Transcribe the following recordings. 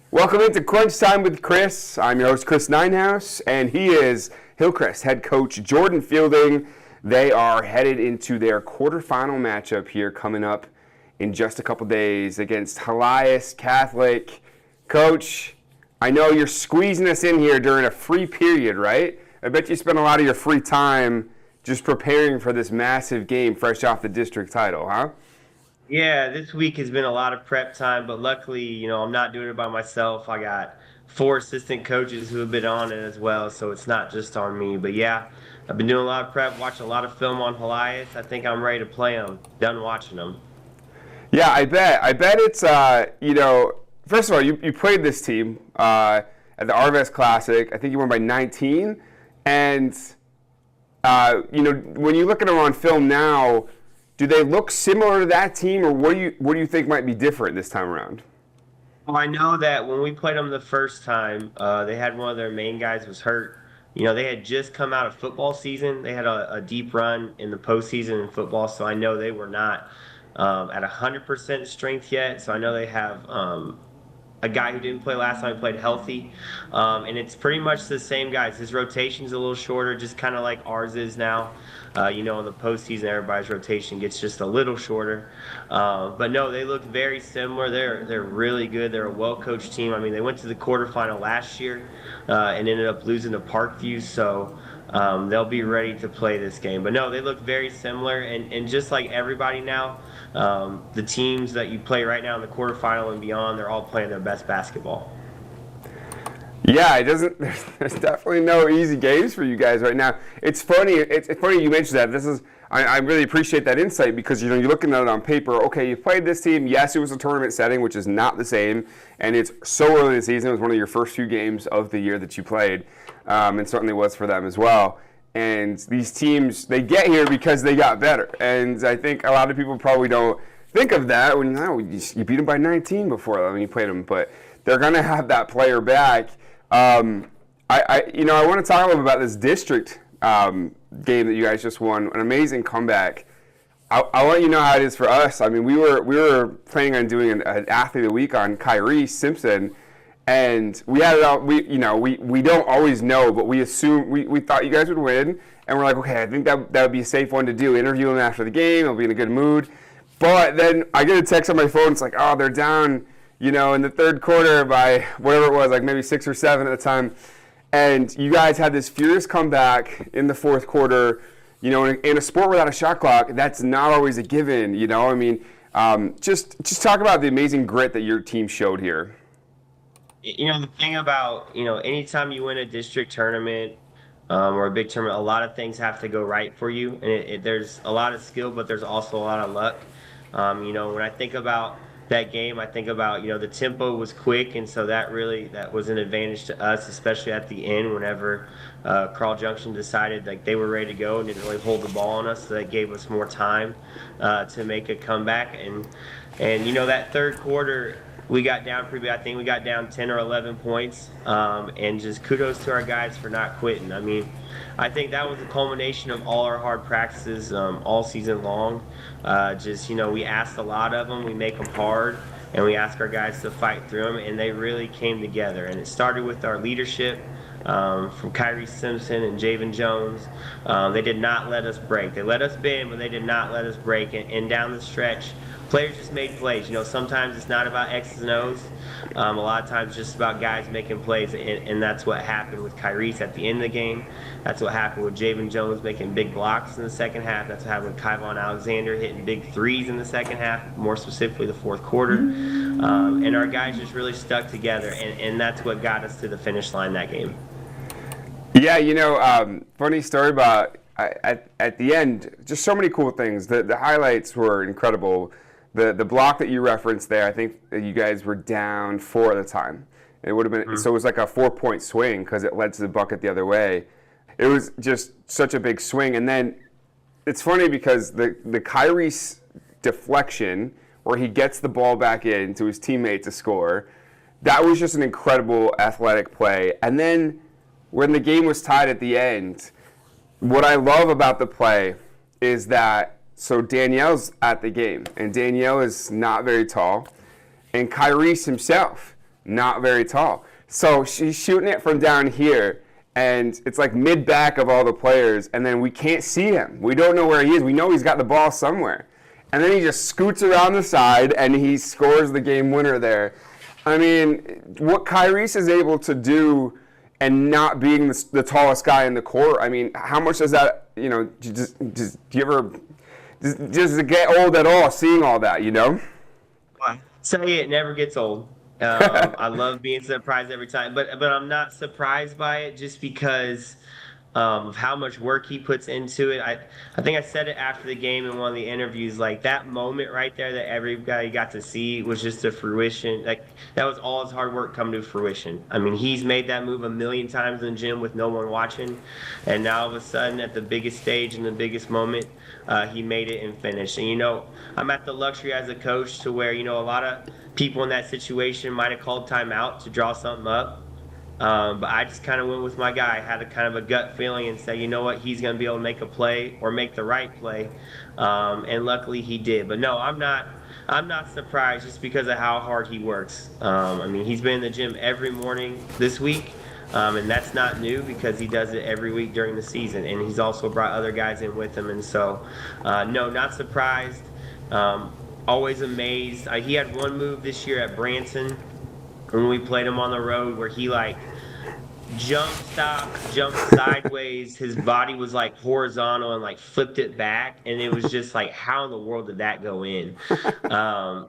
Welcome into Crunch Time with Chris. I'm your host, Chris Ninehouse, and he is Hillcrest head coach Jordan Fielding. They are headed into their quarterfinal matchup here coming up in just a couple days against Hillcrest Catholic. Coach, I know you're squeezing us in here during a free period, right? I bet you spent a lot of your free time just preparing for this massive game fresh off the district title, huh? Yeah, this week has been a lot of prep time, but luckily, I'm not doing it by myself. I got four assistant coaches who have been on it as well, so it's not just on me. But yeah, I've been doing a lot of prep, watching a lot of film on Hillcrest. I think I'm ready to play them. Done watching them. Yeah, I bet. I bet it's, first of all, you played this team at the RVS Classic. I think you won by 19. And, when you look at them on film now, do they look similar to that team, or what do you think might be different this time around? Well, I know that when we played them the first time, they had one of their main guys was hurt. They had just come out of football season. They had a deep run in the postseason in football, so I know they were not at 100% strength yet. So I know they have a guy who didn't play last time, played healthy. And it's pretty much the same guys. His rotation's a little shorter, just kind of like ours is now. In the postseason, everybody's rotation gets just a little shorter. But no, they look very similar. They're really good. They're a well-coached team. I mean, they went to the quarterfinal last year and ended up losing to Parkview. So they'll be ready to play this game. But no, they look very similar. And just like everybody now, the teams that you play right now in the quarterfinal and beyond, they're all playing their best basketball. Yeah, it doesn't. There's definitely no easy games for you guys right now. It's funny. It's funny you mentioned that. I really appreciate that insight because you're looking at it on paper. Okay, you played this team. Yes, it was a tournament setting, which is not the same, and it's so early in the season. It was one of your first few games of the year that you played, and certainly was for them as well. And these teams, they get here because they got better. And I think a lot of people probably don't think of that when you beat them by 19 before when you played them, but they're going to have that player back. I want to talk a little bit about this district game that you guys just won. An amazing comeback. I want you to know how it is for us. I mean, we were planning on doing an athlete of the week on Kyrie Simpson, and we had it out. We don't always know, but we assume we thought you guys would win, and we're like, okay, I think that would be a safe one to do. Interview him after the game. He'll be in a good mood. But then I get a text on my phone. It's like, oh, they're down. In the third quarter by whatever it was, like maybe 6 or 7 at the time. And you guys had this furious comeback in the fourth quarter. In a sport without a shot clock, that's not always a given, I mean, just talk about the amazing grit that your team showed here. The thing about, anytime you win a district tournament or a big tournament, a lot of things have to go right for you. And there's a lot of skill, but there's also a lot of luck. When I think about that game, I think about, the tempo was quick, and so that was an advantage to us, especially at the end whenever Carl Junction decided like they were ready to go and didn't really hold the ball on us, so that gave us more time to make a comeback. And that third quarter, we got down pretty bad. I think we got down 10 or 11 points, and just kudos to our guys for not quitting. I mean, I think that was the culmination of all our hard practices all season long. We asked a lot of them. We make them hard, and we ask our guys to fight through them, and they really came together. And it started with our leadership from Kyrie Simpson and Javen Jones. They did not let us break. They let us bend, but they did not let us break. And down the stretch, players just made plays. Sometimes it's not about X's and O's. A lot of times it's just about guys making plays, and that's what happened with Kyrie at the end of the game. That's what happened with Javen Jones making big blocks in the second half. That's what happened with Kyvon Alexander hitting big threes in the second half, more specifically the fourth quarter. And our guys just really stuck together, and that's what got us to the finish line that game. Yeah, funny story about at the end, just so many cool things. The highlights were incredible. The block that you referenced there, I think you guys were down 4 at the time. It would have been so it was like a 4-point swing because it led to the bucket the other way. It was just such a big swing, and then it's funny because the Kyrie deflection where he gets the ball back in to his teammate to score, that was just an incredible athletic play. And then when the game was tied at the end, what I love about the play is that, so Danielle's at the game, and Danielle is not very tall, and Kyrie himself not very tall. So she's shooting it from down here, and it's like mid back of all the players, and then we can't see him. We don't know where he is. We know he's got the ball somewhere. And then he just scoots around the side, and he scores the game winner there. I mean, what Kyrie's is able to do and not being the tallest guy in the court, I mean, how much does that, do you ever, does it get old at all seeing all that, Say it never gets old. I love being surprised every time, but I'm not surprised by it just because of how much work he puts into it. I think I said it after the game in one of the interviews. Like that moment right there that everybody got to see was just a fruition. Like that was all his hard work come to fruition. I mean, he's made that move a million times in the gym with no one watching, and now all of a sudden at the biggest stage in the biggest moment, he made it and finished. And I'm at the luxury as a coach to where a lot of people in that situation might have called timeout to draw something up. But I just kind of went with my guy. I had a kind of a gut feeling and said, you know what, he's going to be able to make a play or make the right play, and luckily he did. But no, I'm not surprised just because of how hard he works. I mean, he's been in the gym every morning this week, and that's not new because he does it every week during the season, and he's also brought other guys in with him. And so, no, not surprised. Always amazed. He had one move this year at Branson when we played him on the road where he jumped sideways. His body was horizontal and flipped it back, and it was just how in the world did that go in?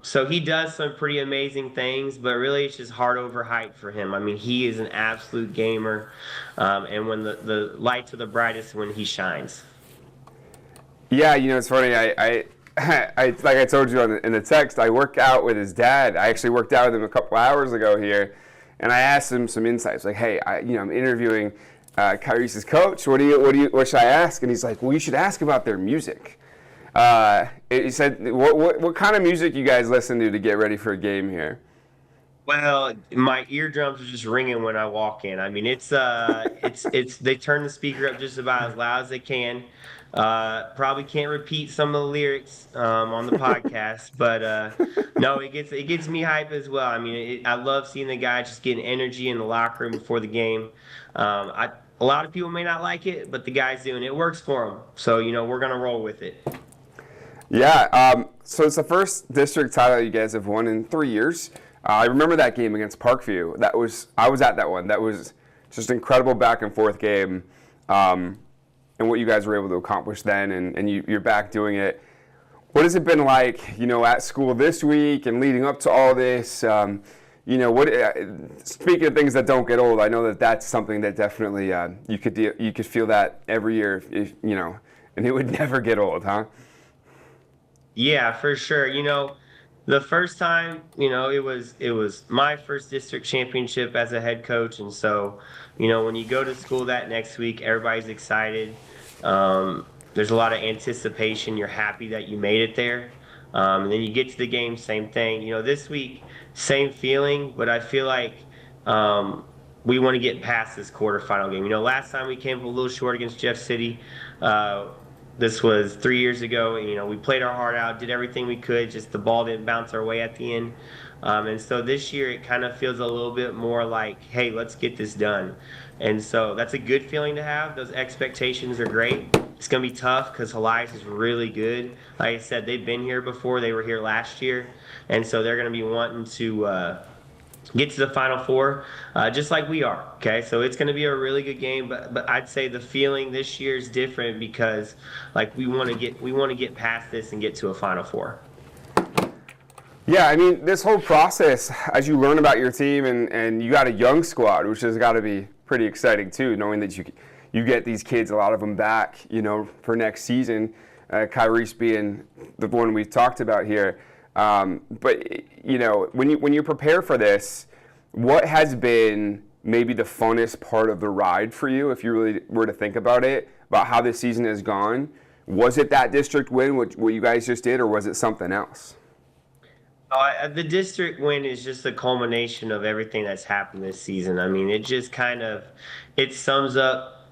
So he does some pretty amazing things, but really it's just heart over height for him. I mean, he is an absolute gamer, and when the lights are the brightest, when he shines. Yeah, it's funny. I like I told you in the text, I work out with his dad. I actually worked out with him a couple hours ago here, and I asked him some insights. Like, hey, I'm interviewing Kyrie's coach. What should I ask? And he's like, well, you should ask about their music. He said, what kind of music you guys listen to get ready for a game here? Well, my eardrums are just ringing when I walk in. I mean, it's they turn the speaker up just about as loud as they can. Probably can't repeat some of the lyrics on the podcast, but no, it gets me hype as well. I mean, I love seeing the guys just getting energy in the locker room before the game. A lot of people may not like it, but the guys do, and it works for them. So we're gonna roll with it. Yeah. So it's the first district title you guys have won in 3 years. I remember that game against Parkview. I was at that one. That was just incredible back and forth game. And what you guys were able to accomplish then, and you're back doing it. What has it been like, at school this week and leading up to all this? Speaking of things that don't get old, I know that that's something that definitely you could feel that every year, if and it would never get old, huh? Yeah, for sure. The first time, it was my first district championship as a head coach, and so, when you go to school that next week, everybody's excited. There's a lot of anticipation. You're happy that you made it there, and then you get to the game, same thing. This week, same feeling, but I feel like we want to get past this quarterfinal game. Last time we came a little short against Jeff City. This was 3 years ago. We played our heart out, did everything we could, just the ball didn't bounce our way at the end. And so this year it kind of feels a little bit more like, hey, let's get this done. And so that's a good feeling to have. Those expectations are great. It's going to be tough because Elias is really good. Like I said, they've been here before. They were here last year. And so they're going to be wanting to get to the Final Four, just like we are. Okay, so it's going to be a really good game, but I'd say the feeling this year is different because we want to get past this and get to a Final Four. Yeah, I mean, this whole process, as you learn about your team, and you got a young squad, which has got to be pretty exciting too, knowing that you get these kids, a lot of them back, for next season. Kyrie's being the one we've talked about here. But when you prepare for this, what has been maybe the funnest part of the ride for you, if you really were to think about it, about how this season has gone? Was it that district win, what you guys just did, or was it something else? The district win is just a culmination of everything that's happened this season. I mean, it just it sums up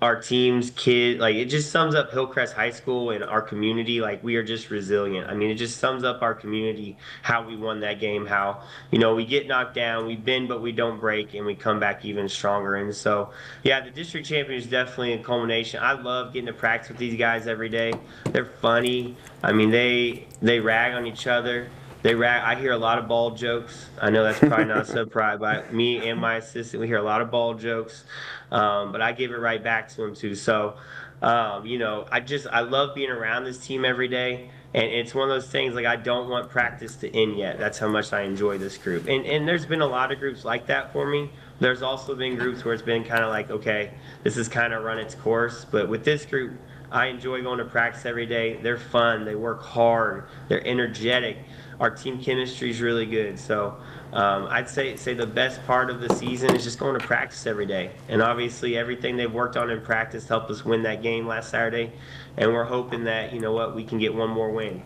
our team's kid, like it just sums up Hillcrest High School and our community. Like we are just resilient. I mean, it just sums up our community, how we won that game, how, we get knocked down, we bend, but we don't break, and we come back even stronger. And so, yeah, the district champion is definitely a culmination. I love getting to practice with these guys every day. They're funny. I mean, they rag on each other. They rag. I hear a lot of ball jokes. I know that's probably not a surprise, but me and my assistant, we hear a lot of ball jokes. But I give it right back to them too. So, I love being around this team every day. And it's one of those things like I don't want practice to end yet. That's how much I enjoy this group. And there's been a lot of groups like that for me. There's also been groups where it's been kind of like, okay, this has kind of run its course. But with this group, I enjoy going to practice every day. They're fun. They work hard. They're energetic. Our team chemistry is really good. So I'd say the best part of the season is just going to practice every day. And obviously, everything they've worked on in practice helped us win that game last Saturday. And we're hoping that, we can get one more win.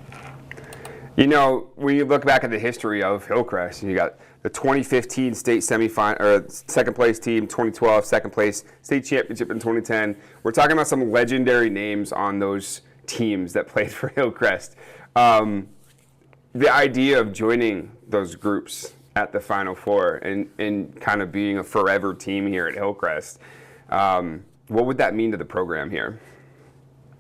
When you look back at the history of Hillcrest, you got the 2015 state semifinal or second place team, 2012 second place state championship in 2010. We're talking about some legendary names on those teams that played for Hillcrest. The idea of joining those groups at the Final Four and kind of being a forever team here at Hillcrest, what would that mean to the program here?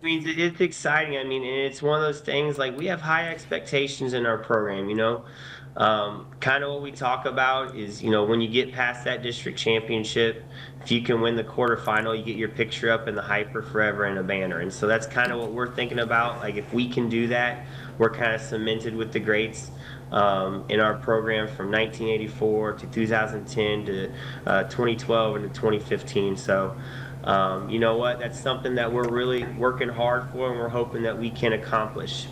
I mean, it's exciting. I mean, and it's one of those things like we have high expectations in our program, Kind of what we talk about is, when you get past that district championship, if you can win the quarterfinal, you get your picture up in the Hyper Forever and a banner. And so that's kind of what we're thinking about. Like, if we can do that, we're kind of cemented with the greats in our program from 1984 to 2010 to 2012 and to 2015. So, you know what? That's something that we're really working hard for, and we're hoping that we can accomplish.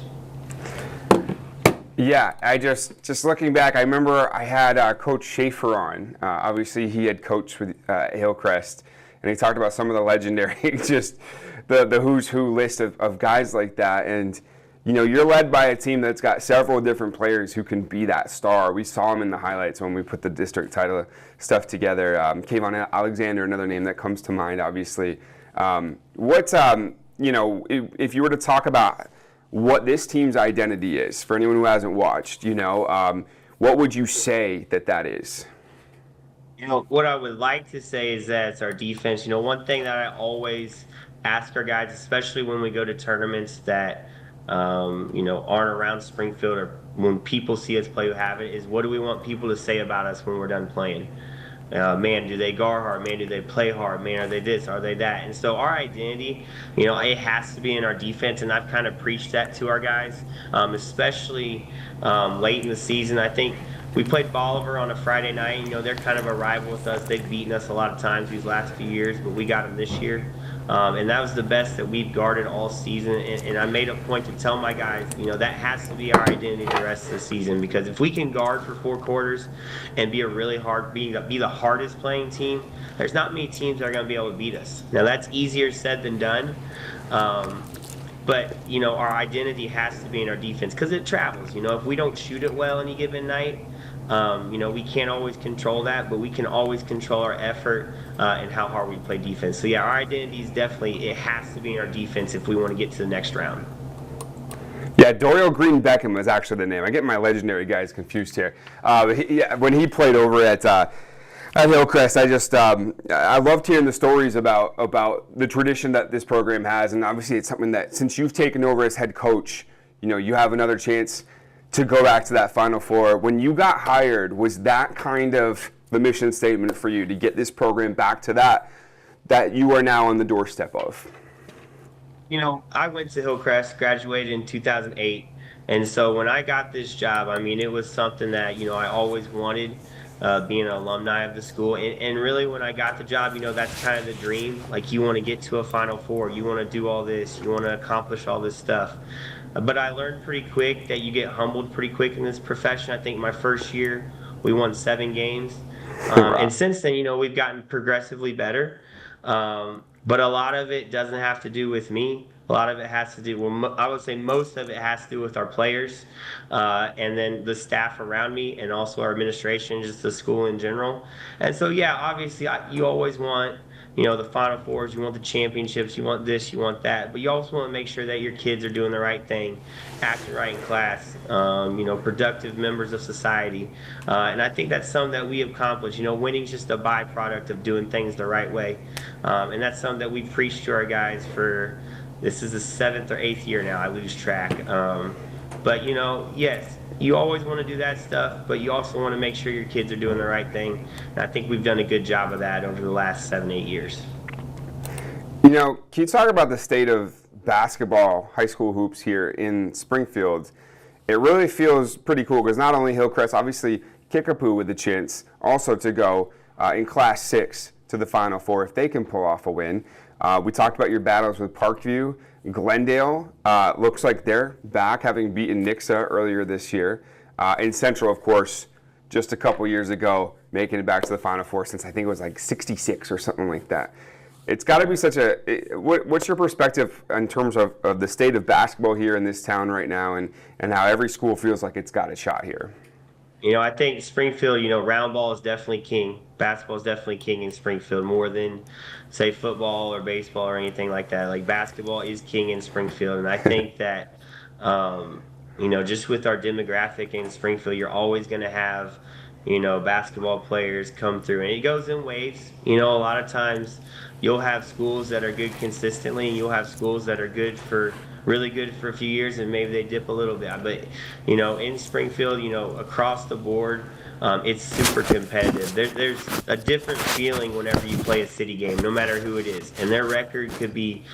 Yeah, I just looking back, I remember I had Coach Schaefer on. Obviously, he had coached with Hillcrest, and he talked about some of the legendary, just the who's who list of guys like that. And you're led by a team that's got several different players who can be that star. We saw them in the highlights when we put the district title stuff together. Kayvon Alexander, another name that comes to mind, obviously. If you were to talk about what this team's identity is, for anyone who hasn't watched, what would you say that is? What I would like to say is that it's our defense. One thing that I always ask our guys, especially when we go to tournaments that aren't around Springfield or when people see us play with Habit, is what do we want people to say about us when we're done playing? Man, do they guard hard? Man, do they play hard? Man, are they this? Are they that? And so our identity, it has to be in our defense, and I've kind of preached that to our guys, especially late in the season. I think we played Bolivar on a Friday night. They're kind of a rival with us. They've beaten us a lot of times these last few years, but we got them this year. And that was the best that we've guarded all season. And I made a point to tell my guys, that has to be our identity the rest of the season. Because if we can guard for 4 quarters and be be the hardest playing team, there's not many teams that are going to be able to beat us. Now that's easier said than done. But our identity has to be in our defense because it travels. If we don't shoot it well any given night, we can't always control that, but we can always control our effort and how hard we play defense. So yeah, our identity is definitely, it has to be in our defense if we want to get to the next round. Yeah, Dorial Green Beckham was actually the name. I get my legendary guys confused here. When he played over at Hillcrest, I loved hearing the stories about the tradition that this program has, and obviously it's something that since you've taken over as head coach, you have another chance to go back to that Final Four. When you got hired, was that kind of the mission statement for you to get this program back to that you are now on the doorstep of? I went to Hillcrest, graduated in 2008, and so when I got this job, it was something that I always wanted. Being an alumni of the school, and really when I got the job, that's kind of the dream. Like you want to get to a Final Four, you want to do all this, you want to accomplish all this stuff. But I learned pretty quick that you get humbled pretty quick in this profession. I think my first year we won 7 games, and since then, we've gotten progressively better. But a lot of it doesn't have to do with me. A lot of it has to do, I would say most of it has to do with our players, and then the staff around me, and also our administration, just the school in general. And so, yeah, obviously, you always want the Final Fours, you want the championships, you want this, you want that, but you also want to make sure that your kids are doing the right thing, acting right in class, productive members of society. And I think that's something that we accomplished. Winning's just a byproduct of doing things the right way. And that's something that we preach to our guys for, this is the 7th or 8th year now, I lose track. But yes, you always want to do that stuff, but you also want to make sure your kids are doing the right thing. And I think we've done a good job of that over the last 7, 8 years. Can you talk about the state of basketball, high school hoops here in Springfield? It really feels pretty cool because not only Hillcrest, obviously Kickapoo with the chance also to go in Class 6 to the Final Four if they can pull off a win. We talked about your battles with Parkview. Glendale looks like they're back, having beaten Nixa earlier this year. And Central, of course, just a couple years ago, making it back to the Final Four since I think it was like 66 or something like that. It's got to be such a what's your perspective in terms of the state of basketball here in this town right now and how every school feels like it's got a shot here? I think Springfield, round ball is definitely king. Basketball is definitely king in Springfield more than, say, football or baseball or anything like that. Like, basketball is king in Springfield. And I think that, just with our demographic in Springfield, you're always going to have, basketball players come through. And it goes in waves. A lot of times you'll have schools that are good consistently, and you'll have schools that are really good for a few years, and maybe they dip a little bit. But in Springfield, across the board, it's super competitive. There's a different feeling whenever you play a city game, no matter who it is, and their record could be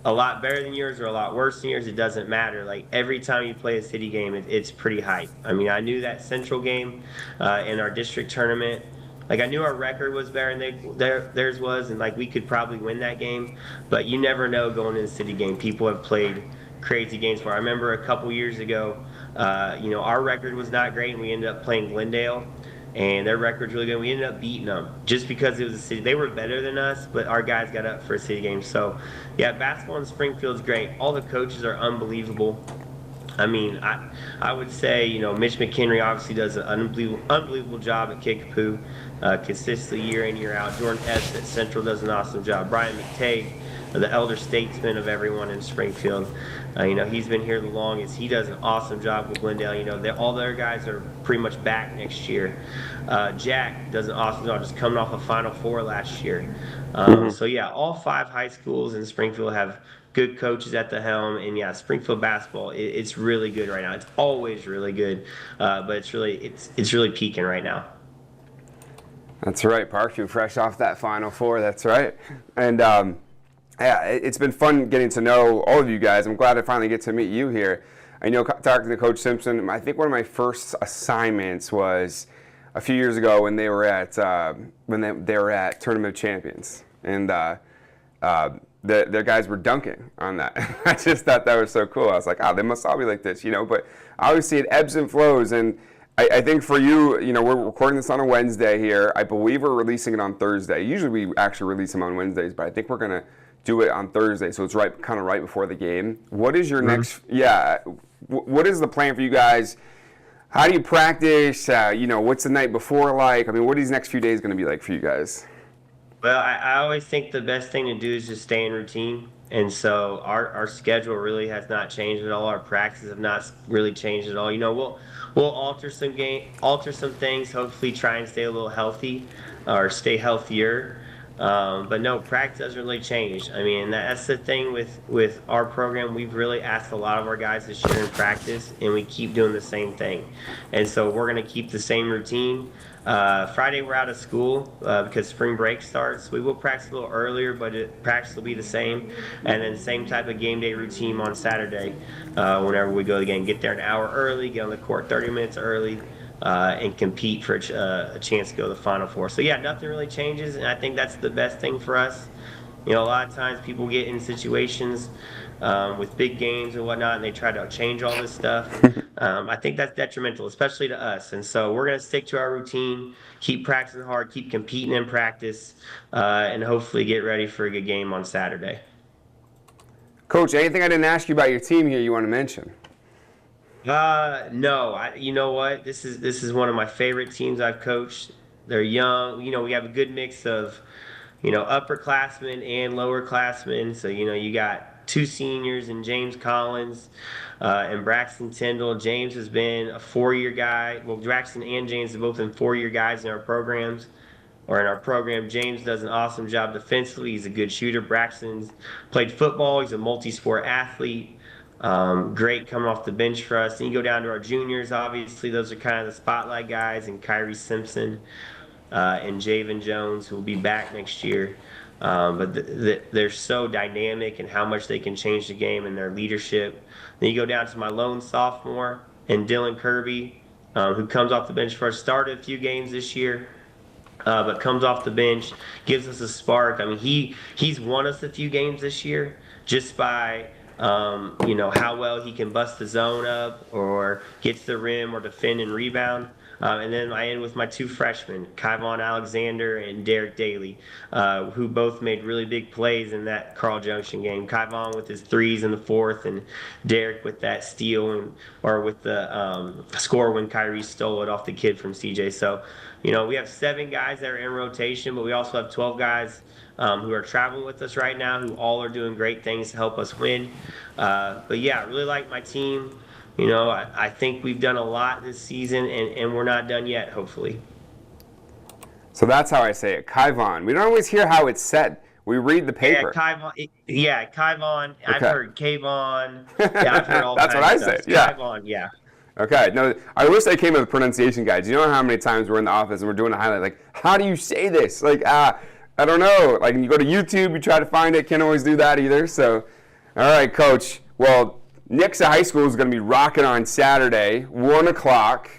a lot better than yours or a lot worse than yours. It doesn't matter. Like, every time you play a city game, it's pretty hype. I mean, I knew that Central game in our district tournament. Like, I knew our record was better than theirs was, and like we could probably win that game. But you never know going into the city game. People have played crazy games for. I remember a couple years ago, our record was not great, and we ended up playing Glendale, and their record's really good. We ended up beating them just because it was a city. They were better than us, but our guys got up for a city game. So, yeah, basketball in Springfield's great. All the coaches are unbelievable. I mean, I would say, Mitch McHenry obviously does an unbelievable job at Kickapoo, consistently year in, year out. Jordan Epps at Central does an awesome job. Brian McTagg, the elder statesman of everyone in Springfield, he's been here the longest. He does an awesome job with Glendale. All their guys are pretty much back next year. Jack does an awesome job, just coming off a Final Four last year. So, yeah, all 5 high schools in Springfield have good coaches at the helm, and yeah, Springfield basketball, it's really good right now. It's always really good, but it's really peaking right now. That's right, Parkview, fresh off that Final Four. That's right, and yeah, it's been fun getting to know all of you guys. I'm glad I finally get to meet you here. I know, talking to Coach Simpson, I think one of my first assignments was a few years ago when they were at Tournament of Champions, and their guys were dunking on that. I just thought that was so cool. I was like, they must all be like this, But obviously it ebbs and flows, and I think for you, we're recording this on a Wednesday here. I believe we're releasing it on Thursday. Usually we actually release them on Wednesdays, but I think we're gonna do it on Thursday, so it's kind of right before the game. What is your next? Yeah, what is the plan for you guys? How do you practice? What's the night before like? I mean, what are these next few days going to be like for you guys? Well, I always think the best thing to do is just stay in routine. And so our schedule really has not changed at all. Our practices have not really changed at all. We'll alter some things, hopefully try and stay a little healthy or stay healthier. But no, practice doesn't really change. I mean, that's the thing with our program. We've really asked a lot of our guys to share in practice, and we keep doing the same thing. And so we're going to keep the same routine. Friday we're out of school because spring break starts. We will practice a little earlier, but practice will be the same. And then same type of game day routine on Saturday whenever we go again. Get there an hour early, get on the court 30 minutes early, and compete for a chance to go to the Final Four. So yeah, nothing really changes, and I think that's the best thing for us. A lot of times people get in situations with big games and whatnot, and they try to change all this stuff. I think that's detrimental, especially to us. And so we're going to stick to our routine, keep practicing hard, keep competing in practice, and hopefully get ready for a good game on Saturday. Coach, anything I didn't ask you about your team here you want to mention? No. You know what? This is one of my favorite teams I've coached. They're young. We have a good mix of upperclassmen and lowerclassmen. So, you got two seniors and James Collins and Braxton Tyndall. James has been a 4-year guy. Well, Braxton and James have both been 4-year guys in our programs or in our program. James does an awesome job defensively. He's a good shooter. Braxton's played football. He's a multi-sport athlete. Great coming off the bench for us. And you go down to our juniors, obviously, those are kind of the spotlight guys, and Kyrie Simpson and Javen Jones, who will be back next year. But they're so dynamic and how much they can change the game and their leadership. Then you go down to my lone sophomore and Dylan Kirby, who comes off the bench for us, started a few games this year. But comes off the bench, gives us a spark. I mean, he's won us a few games this year just by how well he can bust the zone up or get to the rim or defend and rebound. And then I end with my two freshmen, Kyvon Alexander and Derek Daly, who both made really big plays in that Carl Junction game. Kyvon with his threes in the fourth, and Derek with that steal or with the score when Kyrie stole it off the kid from CJ. So, we have 7 guys that are in rotation, but we also have 12 guys who are traveling with us right now, who all are doing great things to help us win. But yeah, I really like my team. I think we've done a lot this season, and we're not done yet, hopefully. So that's how I say it, Kyvon. We don't always hear how it's said. We read the paper. Yeah, Kyvon. Okay. I've heard Kayvon. Yeah, I've heard all That's kinds what I of stuff. said, yeah. Kyvon, yeah. Okay, no, I wish they came with pronunciation guides. You know how many times we're in the office and we're doing a highlight, like, how do you say this? Like, I don't know. Like, you go to YouTube, you try to find it, can't always do that either. So, all right, Coach. Well, Nixa High School is going to be rocking on Saturday, 1 o'clock.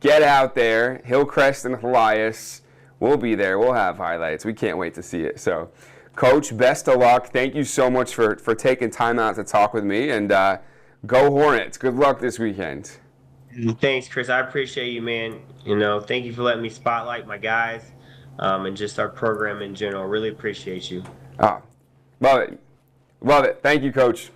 Get out there. Hillcrest and Elias. We'll be there. We'll have highlights. We can't wait to see it. So, Coach, best of luck. Thank you so much for taking time out to talk with me. And go Hornets. Good luck this weekend. Thanks, Chris. I appreciate you, man. Thank you for letting me spotlight my guys and just our program in general. Really appreciate you. Oh, love it. Love it. Thank you, Coach.